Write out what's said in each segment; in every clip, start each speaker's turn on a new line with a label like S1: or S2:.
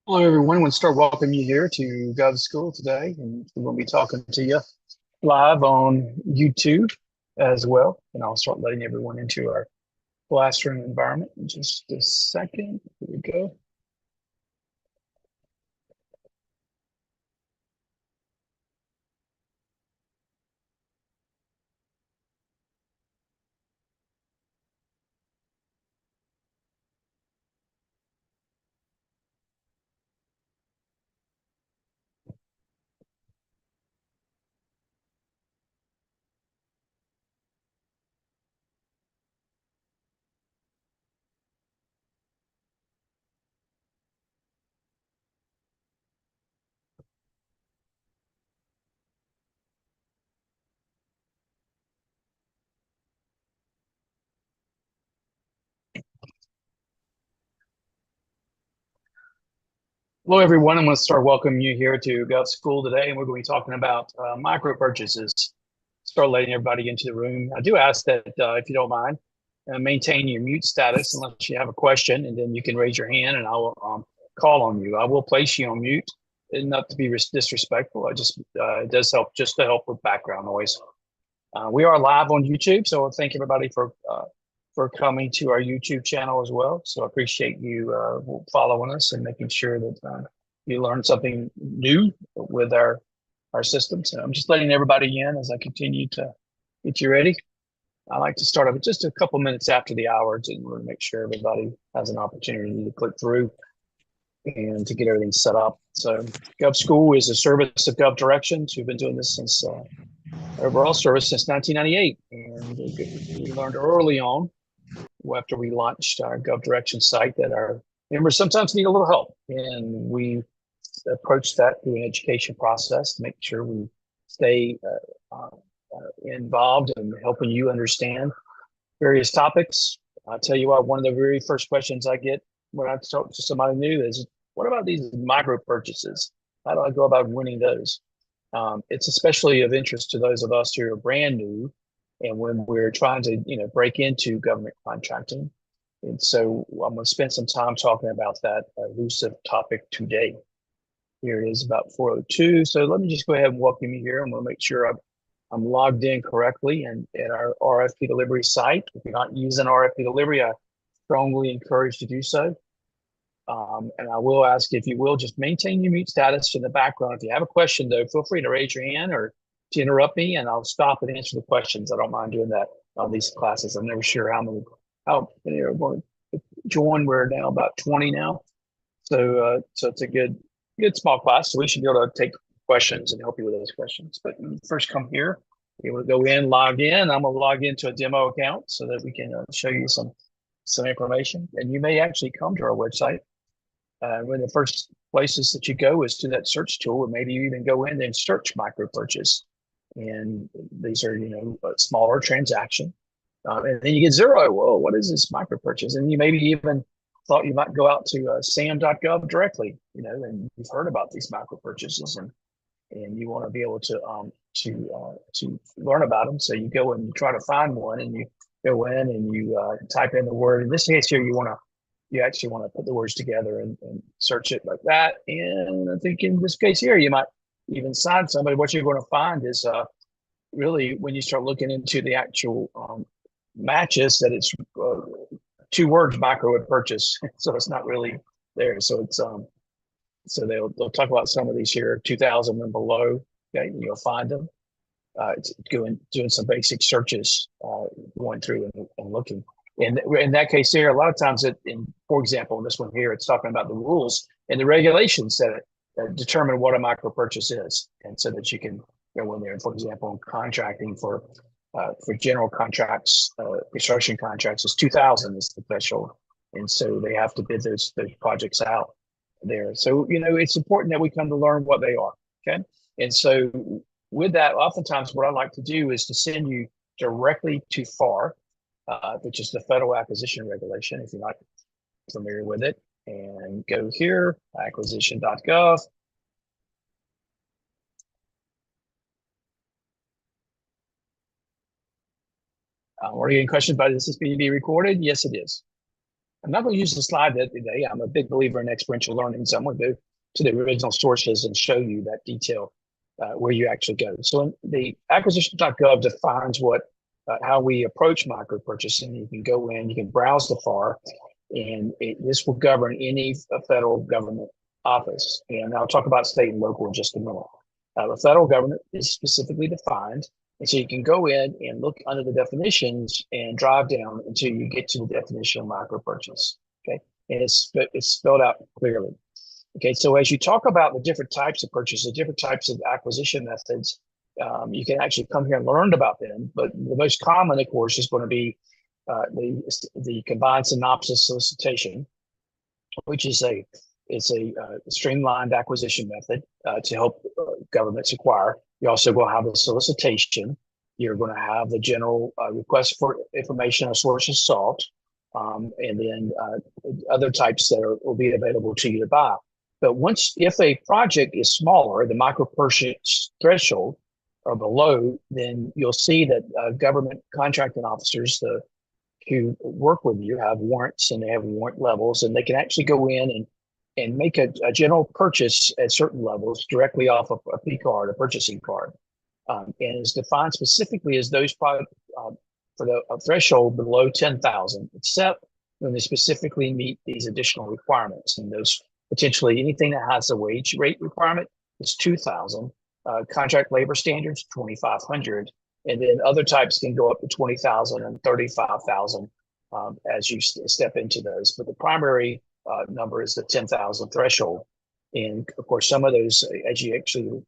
S1: Hello, everyone. I want to start welcoming you here to Gov School today, and we're going to be talking to you live on YouTube as well. And I'll start letting everyone into our classroom environment in just a second. Here we go. Hello, everyone. I'm going to start welcoming you here to Gov School today, and we're going to be talking about micro purchases. Start letting everybody into the room. I do ask that if you don't mind, maintain your mute status unless you have a question, and then you can raise your hand and I will call on you. I will place you on mute, and not to be disrespectful. It does help just to help with background noise. We are live on YouTube, so thank everybody for coming to our YouTube channel as well. So I appreciate you following us and making sure that you learn something new with our system. So I'm just letting everybody in as I continue to get you ready. I like to start off just a couple minutes after the hour in order to make sure everybody has an opportunity to click through and to get everything set up. So Gov School is a service of GovDirections. We've been doing this since overall service since 1998, and we learned early on after we launched our GovDirections site that our members sometimes need a little help, and we approach that through an education process to make sure we stay involved in helping you understand various topics. I'll tell you what, one of the very first questions I get when I talk to somebody new is, what about these micro purchases? How do I go about winning those? It's especially of interest to those of us who are brand new and when we're trying to break into government contracting. And so I'm going to spend some time talking about that elusive topic today. Here it is about 4:02. So let me just go ahead and welcome you here. I'm going to make sure I'm logged in correctly and at our RFP delivery site. If you're not using RFP delivery, I strongly encourage to do so. And I will ask, if you will, just maintain your mute status in the background. If you have a question, though, feel free to raise your hand or to interrupt me, and I'll stop and answer the questions. I don't mind doing that on these classes. I'm never sure how many are going to join. We're now about 20 now. So it's a good small class. So we should be able to take questions and help you with those questions. But first, come here. You will go in, log in. I'm going to log into a demo account so that we can show you some information. And you may actually come to our website. One of the first places that you go is to that search tool, and maybe you even go in and search micro purchase. And these are, a smaller transaction. And then you get zero. Whoa, what is this micro purchase? And you maybe even thought you might go out to sam.gov directly, and you've heard about these micro purchases, and you want to be able to learn about them. So you go and you try to find one, and you go in and you type in the word. In this case here, you actually want to put the words together and search it like that. And I think in this case here, you might even sign somebody. What you're going to find is really when you start looking into the actual matches that it's two words, micro and purchase. So it's not really there. So it's so they'll talk about some of these here, 2000 and below. Okay, and you'll find them. It's doing some basic searches, going through and looking. In that case here, a lot of times for example, in this one here, it's talking about the rules and the regulations that determine what a micro purchase is. And so that you can go in there, for example, in contracting for general contracts, construction contracts is 2000 is the threshold. And so they have to bid those projects out there. So, it's important that we come to learn what they are. Okay. And so with that, oftentimes what I like to do is to send you directly to FAR, which is the Federal Acquisition Regulation, if you're not familiar with it. And go here, acquisition.gov. Are you getting questions about this is being recorded? Yes, it is. I'm not going to use the slide today. I'm a big believer in experiential learning, so I'm going to go to the original sources and show you that detail where you actually go. So the acquisition.gov defines how we approach micro purchasing. You can go in, you can browse the FAR, and this will govern any federal government office. And I'll talk about state and local in just a minute. The federal government is specifically defined, and so you can go in and look under the definitions and drive down until you get to the definition of micro purchase. Okay, and it's spelled out clearly. Okay, so as you talk about the different types of purchases, different types of acquisition methods, you can actually come here and learn about them. But the most common, of course, is going to be the combined synopsis solicitation, which is a streamlined acquisition method to help governments acquire. You're also going to have the solicitation. You're going to have the general request for information on sources sought, and then other types that will be available to you to buy. But if a project is smaller, the micro purchase threshold or below, then you'll see that government contracting officers who work with you have warrants, and they have warrant levels, and they can actually go in and make a general purchase at certain levels directly off of a P card, a purchasing card. And it's defined specifically as those products for the threshold below 10,000, except when they specifically meet these additional requirements. And those potentially anything that has a wage rate requirement is 2,000, contract labor standards 2,500, and then other types can go up to 20,000 and 35,000 as you step into those. But the primary number is the 10,000 threshold. And of course, some of those, as you actually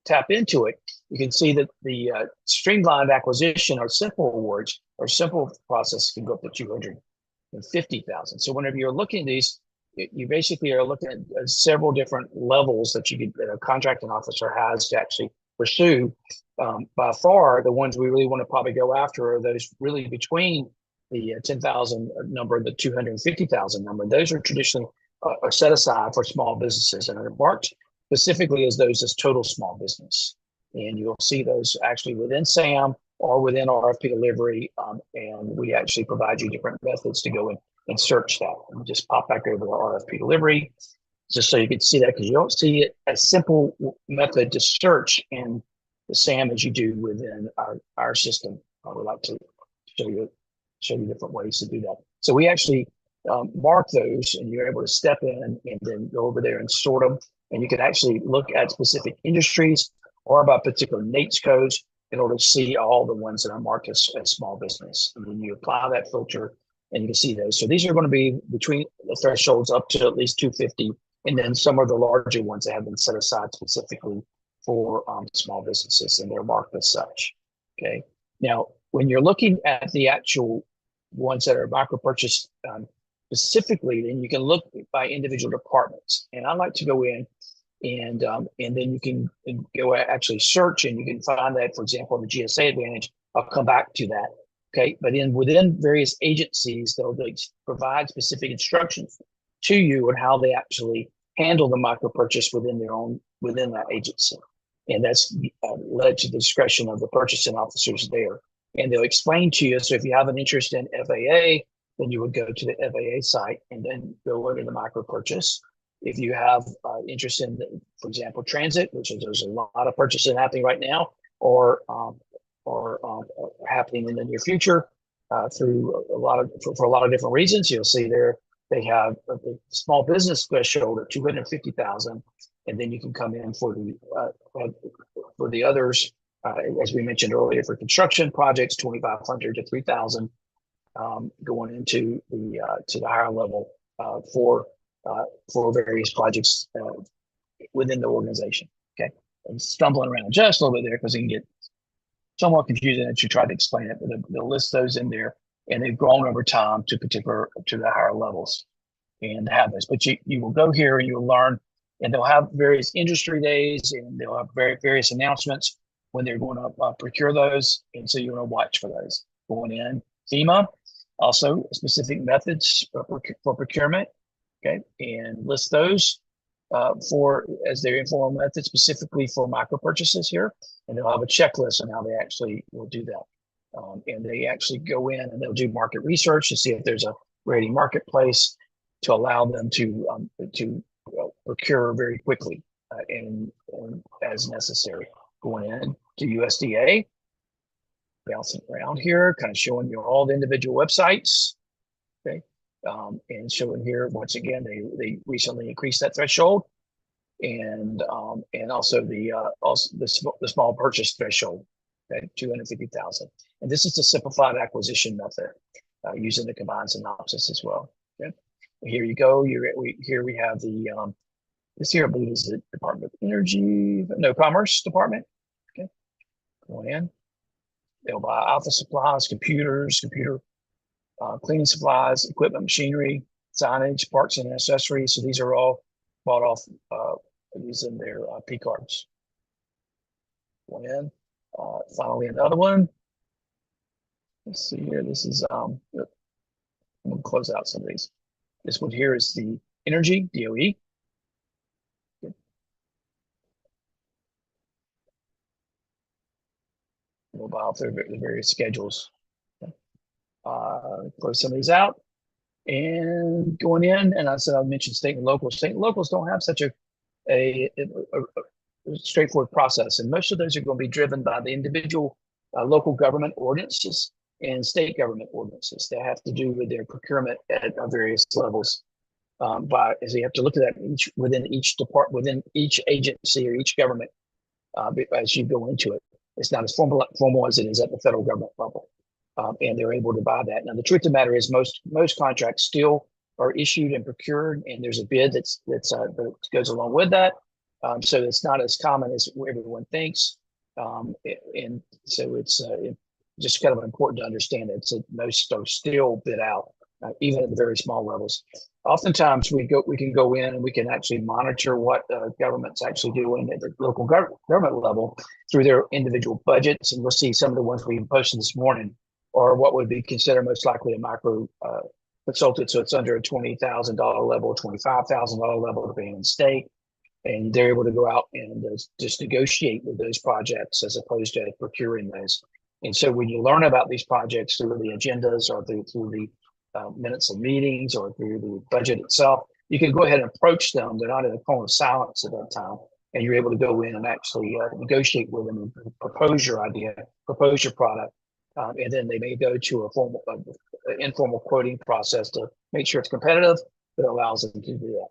S1: tap into it, you can see that the streamlined acquisition or simple awards or simple process can go up to 250,000. So whenever you're looking at these, you basically are looking at several different levels that a contracting officer has to actually pursue. By far, the ones we really want to probably go after are those really between the 10,000 number and the 250,000 number. Those are traditionally are set aside for small businesses and are marked specifically as those as total small business. And you'll see those actually within SAM or within RFP delivery. And we actually provide you different methods to go in and search that. And just pop back over to RFP delivery just so you can see that, because you don't see it as simple method to search in the SAM as you do within our system. I would like to show you different ways to do that. So we actually mark those, and you're able to step in and then go over there and sort them. And you can actually look at specific industries or about particular NAICS codes in order to see all the ones that are marked as small business. And then you apply that filter and you can see those. So these are going to be between the thresholds up to at least 250. And then some of the larger ones that have been set aside specifically for small businesses, and they're marked as such. Okay. Now, when you're looking at the actual ones that are micro purchase specifically, then you can look by individual departments. And I like to go in and then you can go actually search, and you can find that, for example, in the GSA Advantage. I'll come back to that. Okay, but within various agencies, they'll provide specific instructions to you on how they actually handle the micro purchase within that agency, and that's led to the discretion of the purchasing officers there. And they'll explain to you. So if you have an interest in FAA, then you would go to the FAA site and then go over to the micro purchase. If you have interest in, for example, transit, which there's a lot of purchasing happening right now, or happening in the near future for a lot of different reasons. You'll see there they have the small business threshold at 250,000, and then you can come in for the others, as we mentioned earlier, for construction projects 2,500 to 3,000, going into to the higher level for various projects within the organization. Okay, and stumbling around just a little bit there because it can get somewhat confusing as you try to explain it, but they'll list those in there, and they've grown over time to the higher levels and have this. But you will go here and you'll learn, and they'll have various industry days, and they'll have various announcements when they're going to procure those. And so you want to watch for those going in. FEMA, also specific methods for procurement, okay, and list those as their informal methods specifically for micro purchases here. And they'll have a checklist on how they actually will do that. And they actually go in and they'll do market research to see if there's a ready marketplace to allow them to procure very quickly and as necessary. Going in to USDA, bouncing around here, kind of showing you all the individual websites. Okay, and showing here once again they recently increased that threshold, and also the small purchase threshold, okay, 250,000. And this is the simplified acquisition method using the combined synopsis as well. Okay, here you go. Here we have the this here I believe is the Department of Energy, no, Commerce Department. Okay, going in, they'll buy office supplies, computers, cleaning supplies, equipment, machinery, signage, parts and accessories. So these are all bought off using their P cards. Going in, finally another one. Let's see here. This is I'm gonna close out some of these. This one here is the Energy DOE. We'll buy off the various schedules. Close some of these out. And going in, and I said I mentioned state and local. State and locals don't have such a straightforward process, and most of those are going to be driven by the individual local government ordinances and state government ordinances that have to do with their procurement at various levels. As you have to look at that within each department, within each agency or each government as you go into it. It's not as formal as it is at the federal government level. And they're able to buy that. Now, the truth of the matter is most contracts still are issued and procured, and there's a bid that goes along with that. So it's not as common as everyone thinks. And so it's just kind of important to understand that most are still bid out, even at the very small levels. Oftentimes we can go in and we can actually monitor what government's actually doing at the local government level through their individual budgets. And we'll see some of the ones we posted this morning, or what would be considered most likely a micro consultant. So it's under a $20,000 level, $25,000 level, depending on the state. And they're able to go out and just negotiate with those projects as opposed to procuring those. And so when you learn about these projects through the agendas or through the minutes of meetings or through the budget itself, you can go ahead and approach them. They're not in a cone of silence at that time. And you're able to go in and actually negotiate with them and propose your idea, propose your product. And then they may go to a formal, informal quoting process to make sure it's competitive, but it allows them to do that.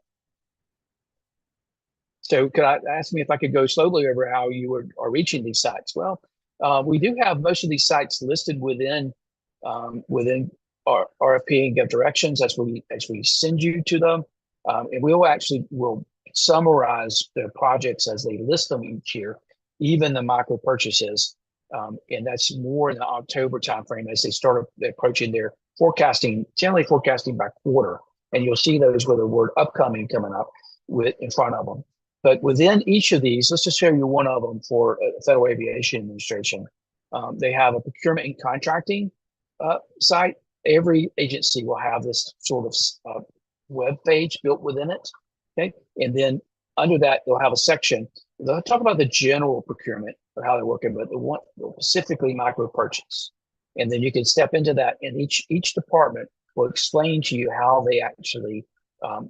S1: So could I ask me if I could go slowly over how you are reaching these sites? Well, we do have most of these sites listed within our RFP and GovDirections as we send you to them. And we'll summarize the projects as they list them each year, even the micro purchases. And that's more in the October timeframe as they start approaching their forecasting, generally forecasting by quarter. And you'll see those with the word upcoming coming up in front of them. But within each of these, let's just show you one of them for Federal Aviation Administration. They have a procurement and contracting site. Every agency will have this sort of web page built within it. Okay, and then under that, they'll have a section. They'll talk about the general procurement of how they're working, but specifically micro purchase. And then you can step into that, and each department will explain to you how they actually will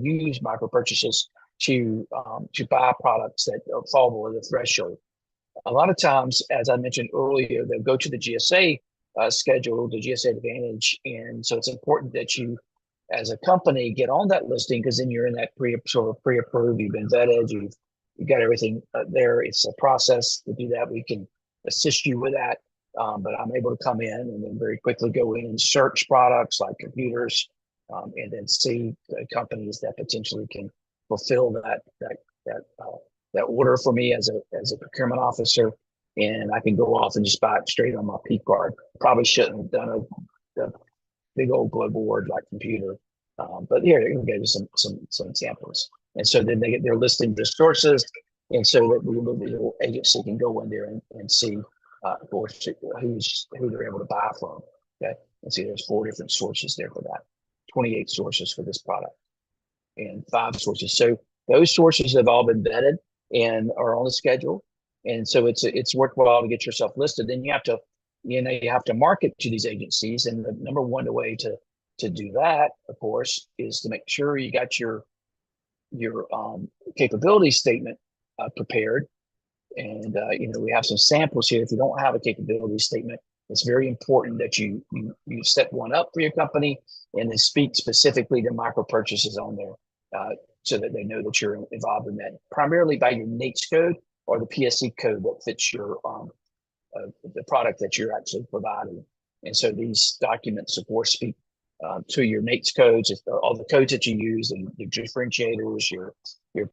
S1: use micro purchases to buy products that fall below the threshold. A lot of times, as I mentioned earlier, they'll go to the GSA schedule, the GSA Advantage, and so it's important that you, as a company, get on that listing because then you're in that pre-approved. You've been vetted. You've got everything there. It's a process to do that. We can assist you with that, but I'm able to come in and then very quickly go in and search products like computers, and then see the companies that potentially can fulfill that order for me as a procurement officer, and I can go off and just buy it straight on my P card. Probably shouldn't have done a big old global word like computer, but here I'm going to give you some examples. And so then they're listing the sources, and so that the individual agency can go in there and see who they're able to buy from. Okay, and see there's 4 different sources there for that. 28 sources for this product and 5 sources. So those sources have all been vetted and are on the schedule. And so it's worthwhile to get yourself listed. Then you have to you have to market to these agencies. And the number one way to do that, of course, is to make sure you got your capability statement prepared. And we have some samples here. If you don't have a capability statement, it's very important that you set one up for your company and then speak specifically to micro purchases on there, so that they know that you're involved in that, primarily by your NAICS code or the PSC code that fits your the product that you're actually providing. And so these documents, of course, speak to your NAICS codes, all the codes that you use, and your differentiators, your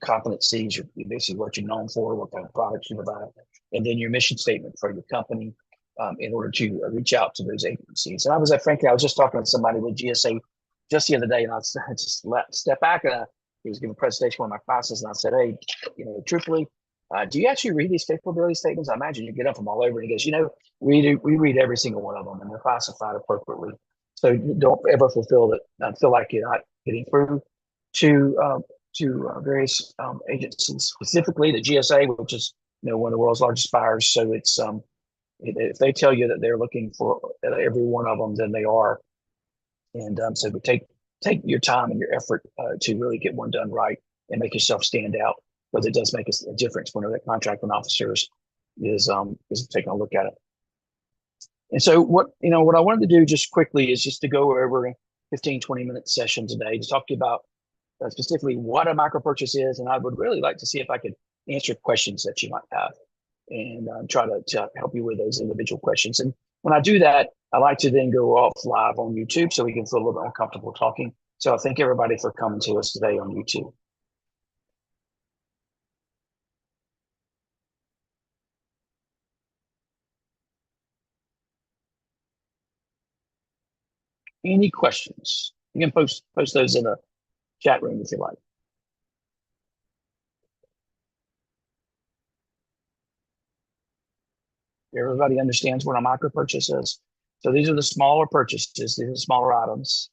S1: competencies, your basically what you're known for, what kind of products you provide, and then your mission statement for your company, in order to reach out to those agencies. And I was just talking to somebody with GSA just the other day, and I just step back, and he was giving a presentation for one of my classes, and I said, hey, truthfully, do you actually read these capability statements? I imagine you get them from all over. And he goes, we read every single one of them, and they're classified appropriately. So don't ever feel like you're not getting through to various agencies, specifically the GSA, which is one of the world's largest buyers. So it's if they tell you that they're looking for every one of them, then they are. And so take your time and your effort to really get one done right and make yourself stand out, because it does make a difference when the contracting officers is taking a look at it. And so what I wanted to do just quickly is just to go over a 15-20-minute session today to talk to you about specifically what a micro purchase is. And I would really like to see if I could answer questions that you might have, and try to help you with those individual questions. And when I do that, I like to then go off live on YouTube so we can feel a little bit uncomfortable talking. So I thank everybody for coming to us today on YouTube. Any questions? You can post those in the chat room if you like. Everybody understands what a micro purchase is. So these are the smaller purchases. These are the smaller items.